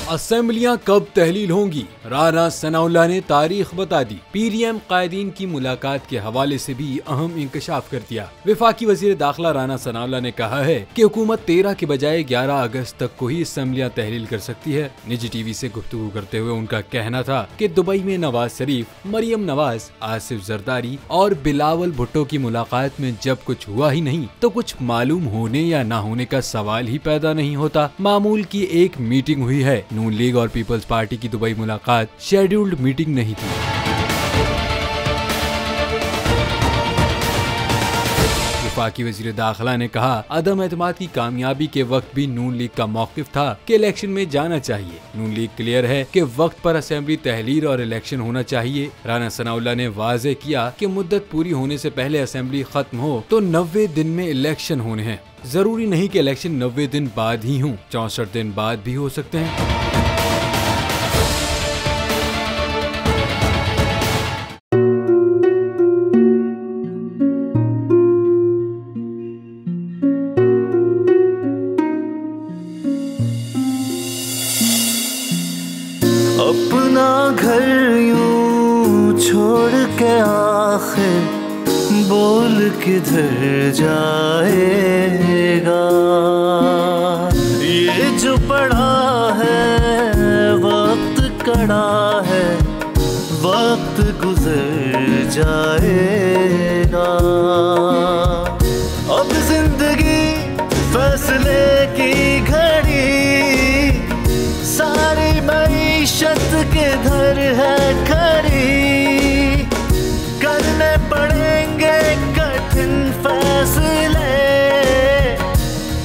असेंबलियां कब तहलील होंगी, राना सनाउल्लाह ने तारीख बता दी। पीडीएम कायदीन की मुलाकात के हवाले से भी अहम इंकशाफ कर दिया। वफाकी वजीर दाखिला राना सनाउल्लाह ने कहा है कि हुकूमत 13 के बजाय 11 अगस्त तक को ही असेंबलियां तहलील कर सकती है। निजी टीवी से गुफ्तगू करते हुए उनका कहना था कि दुबई में नवाज शरीफ, मरियम नवाज, आसिफ जरदारी और बिलावल भुट्टो की मुलाकात में जब कुछ हुआ ही नहीं तो कुछ मालूम होने या ना होने का सवाल ही पैदा नहीं होता। मामूल की एक मीटिंग हुई है। नून लीग और पीपल्स पार्टी की दुबई मुलाकात शेड्यूल्ड मीटिंग नहीं थी। वफाकी वजीर दाखिला ने कहा, अदम एतमाद की कामयाबी के वक्त भी नून लीग का मौकिफ था कि इलेक्शन में जाना चाहिए। नून लीग क्लियर है कि वक्त पर असेंबली तहलील और इलेक्शन होना चाहिए। राना सनाउल्लाह ने वाज़ेह किया कि मुद्दत पूरी होने से पहले असेंबली खत्म हो तो 90 दिन में इलेक्शन होने हैं। जरूरी नहीं कि इलेक्शन 90 दिन बाद ही हों, 64 दिन बाद भी हो सकते हैं। अपना घर यूं छोड़ के आखिर बोल किधर जाएगा। ये जो पड़ा है वक्त कड़ा है, वक्त गुजर जाएगा। अब जिंदगी फैसले की घड़ी, सारी मईशत के घर है खड़ी। करने पड़ेंगे कठिन फैसले,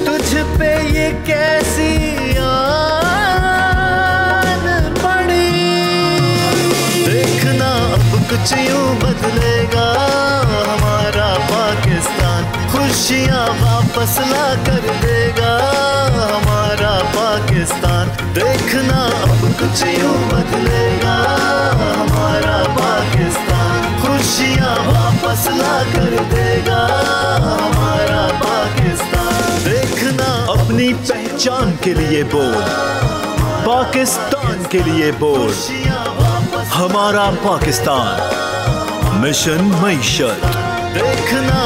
तुझ पे ये कैसी आन पड़ी। देखना अब कुछ यूं बदलेगा हमारा पाकिस्तान, खुशियाँ वापस ला कर देगा हमारा पाकिस्तान। देखना अब कुछ यूं बदलेगा हमारा पाकिस्तान, खुशियाँ वापस ला कर देगा हमारा पाकिस्तान। देखना अपनी पहचान के लिए बोल, पाकिस्तान के लिए बोल, हमारा पाकिस्तान मिशन मईशत। देखना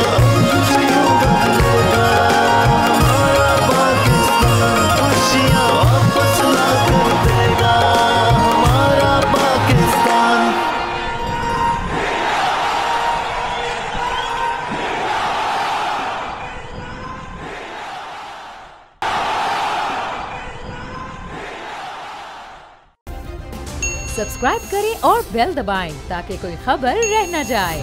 सब्सक्राइब करें और बेल दबाएं ताकि कोई खबर रह न जाए।